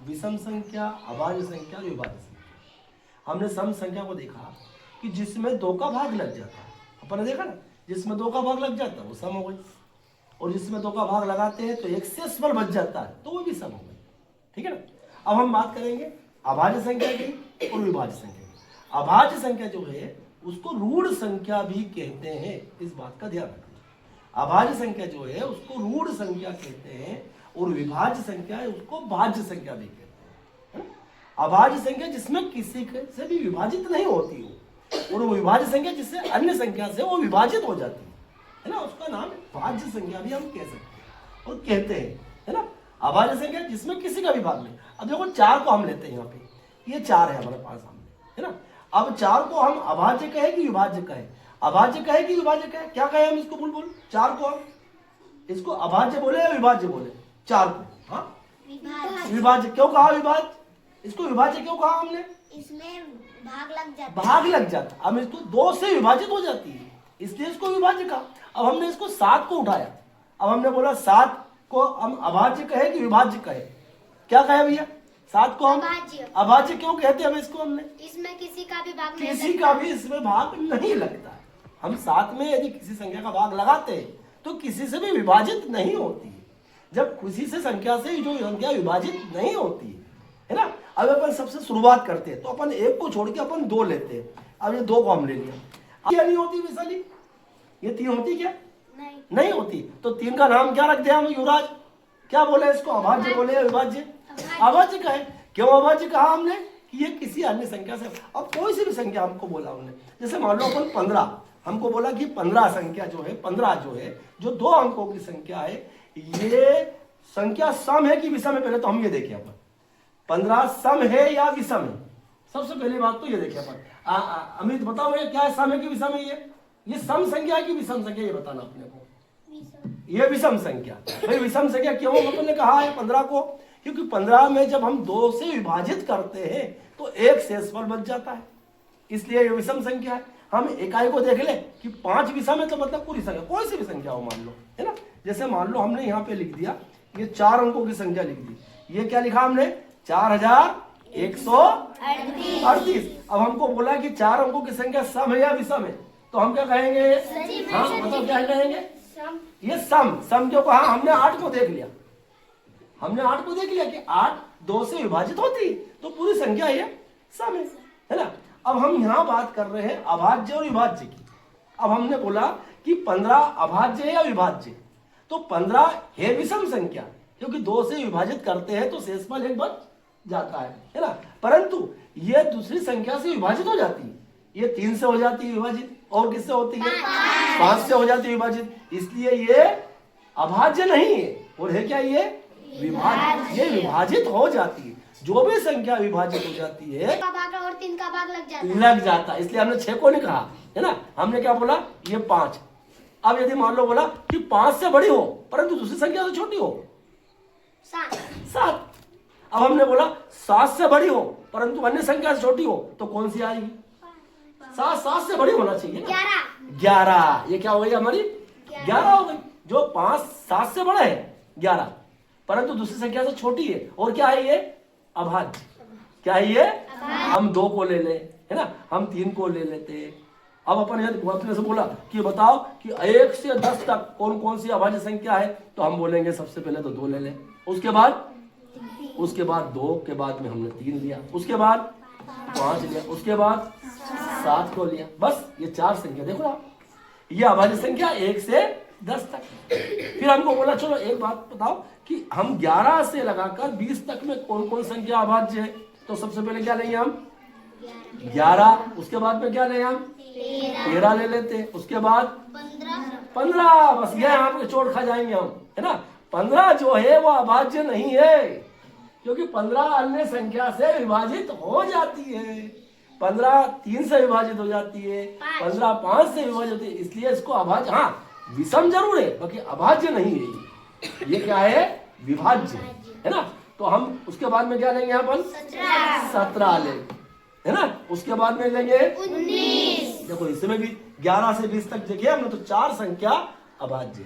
विषम संख्या, अभाज्य संख्या, विभाज्य संख्या। हमने सम संख्या को देखा कि जिसमें 2 का भाग लग जाता है, अपन ने देखा ना, जिसमें 2 का भाग लग जाता है वो सम हो गई, और जिसमें 2 का भाग लगाते हैं तो एक शेषफल बच जाता है तो वो भी सम हो गई। ठीक है ना। अब हम बात करेंगे अभाज्य संख्या की और विभाज्य संख्या की। अभाज्य संख्या जो है उसको ऋण संख्या भी कहते हैं, इस बात का ध्यान रखना। अभाज्य संख्या जो है उसको ऋण संख्या कहते हैं, और विभाज्य संख्या है उसको भाज्य संख्या भी कहते हैं। अभाज्य संख्या जिसमें किसी से भी विभाजित नहीं होती हो, और वो विभाज्य संख्या जिससे अन्य संख्या से वो विभाजित हो जाती है ना, उसका नाम भाज्य संख्या भी हम कह सकते हैं और कहते हैं, है ना। अभाज्य संख्या जिसमें किसी का भी भाग नहीं। अब देखो 4 को हम लेते हैं, यहाँ पे ये 4 है हमारे पास सामने, है ना। अब 4 को हम अभाज्य कहे कि विभाज्य कहे, अभाज्य कहे कि विभाज्य कहे, क्या कहे हम इसको? बोल 4 को हम इसको अभाज्य बोले या विभाज्य बोले? 4 को हाँ विभाज्य। क्यों कहा विभाज्य? इसको विभाज्य क्यों कहा हमने? इसमें भाग लग जाता, भाग लग जाता, अब इसको 2 से विभाजित हो जाती है, इसलिए इसको विभाज्य कहा। अब हमने इसको 7 को उठाया, अब हमने बोला 7 को हम अभाज्य कहे कि विभाज्य कहे? क्या कहे भैया? 7 को हम अभाज्य क्यों कहते हैं? हम इसको हमने इसमें किसी का भी भाग नहीं, किसी का भी इसमें भाग नहीं लगता है। हम 7 में यदि किसी संख्या का भाग लगाते हैं तो किसी से भी विभाजित नहीं होती है। जब किसी से संख्या से जो संख्या विभाजित नहीं होती है ना। अब अपन सबसे शुरुआत करते हैं तो अपन 1 को छोड़ के अपन 2 लेते हैं। अब ये 2 को हम ले लिया, क्या नहीं होती वैशाली? ये 3 होती क्या? नहीं होती। तो 3 का नाम क्या रख दिया हम युवराज? क्या बोले इसको? अभाज्य बोले या विभाज्य? अभाज्य कहे। क्यों अभाज्य कहा हमने? कि ये किसी अन्य संख्या से, अब कोई सी भी संख्या हमको बोला हमने, जैसे मान लो अपन 15, हमको बोला कि 15 संख्या जो है, 15 जो है, जो 2 अंकों की संख्या है, ये संख्या सम है कि विषम है? पहले तो हम ये देखें अपन 15 सम है या विषम है। सबसे पहली बात तो ये देखें अपन। अमित बताओ ये क्या है, सम है कि विषम है? ये सम संख्या है कि विषम संख्या, ये बताना अपने को। ये विषम संख्या। भाई विषम संख्या क्यों अपन ने कहा है 15 को? क्योंकि 15 में जब हम 2 से विभाजित करते हैं तो एक शेषफल बच जाता है, इसलिए ये विषम संख्या है। हम इकाई को देख ले कि 5 विषम है तो मतलब पूरी संख्या, कोई सी भी संख्या हो मान लो, है ना। जैसे मान लो हमने यहाँ पे लिख दिया, ये 4 अंकों की संख्या लिख दी, ये क्या लिखा हमने? 4138। अब हमको बोला कि 4 अंकों की संख्या सम है या विषम है, तो हम क्या कहेंगे? हाँ मतलब क्या कहेंगे? ये सम। सम क्यों कहा हमने? 8 को देख लिया, हमने 8 को देख लिया कि 8 2 से विभाजित होती तो पूरी संख्या ये सम है ना। अब हम यहाँ बात कर रहे हैं अभाज्य और विभाज्य की। अब हमने बोला कि 15 अभाज्य है या विभाज्य, तो 15 है विषम संख्या, क्योंकि 2 से विभाजित करते हैं तो शेषफल 1 बच जाता है ना। परंतु ये दूसरी संख्या से विभाजित हो जाती है, ये 3 से हो जाती है विभाजित, और किससे होती है? 5 से हो जाती है विभाजित, इसलिए ये अभाज्य नहीं है। और है क्या ये? विभाज्य। ये विभाजित हो जाती है, जो भी संख्या विभाजित हो जाती है का भाग और 3 का भाग लग जाता है, इसलिए हमने 6 को नहीं कहा, है ना। हमने क्या बोला? ये 5। अब यदि मान लो बोला कि 5 से बड़ी हो परंतु दूसरी संख्या से छोटी हो, 7। अब हमने बोला 7 से बड़ी हो परंतु अन्य संख्या से छोटी हो, तो कौन सी आएगी? 7 से बड़ी होना चाहिए, 11। ये क्या हो गई हमारी? 11 हो गई। जो 5 7 से बड़ा है 11, परंतु दूसरी संख्या से छोटी है, और क्या है ये? अभाज्य। क्या है ये? हम 2 को ले ले, है ना, हम 3 को ले लेते। अब अपन अपने से बोला कि बताओ कि 1 से 10 तक कौन कौन सी अभाज्य संख्या है, तो हम बोलेंगे सबसे पहले तो 2 ले ले, उसके बाद 2 के बाद में हमने 3 लिया, उसके बाद 5 लिया, उसके बाद 7 को लिया। बस ये 4 संख्या देखो आप, ये अभाज्य संख्या 1 से 10 तक। फिर हमको बोला चलो एक बात बताओ कि हम 11 से लगाकर 20 तक में कौन कौन संख्या अभाज्य है, तो सबसे पहले क्या लेंगे हम? 11। उसके बाद में क्या लेंगे हम? 13 ले लेते हैं, उसके बाद 15। बस ये यहाँ पे चोट खा जाएंगे हम, है ना। 15 जो है वो अभाज्य नहीं है, क्योंकि 15 अन्य संख्या से विभाजित हो जाती है। 15 3 से विभाजित हो जाती है, 15 5 से विभाजित होती है, इसलिए इसको अभाज्य, हाँ विषम जरूर है बाकी अभाज्य नहीं है। ये क्या है? विभाज्य, है ना। तो हम उसके बाद में क्या लेंगे यहाँ पर? 17 लेंगे, है ना। उसके बाद में लेंगे 19। देखो इसमें भी 11 से 20 तक देखिए हमने, तो 4 संख्या अभाज्य।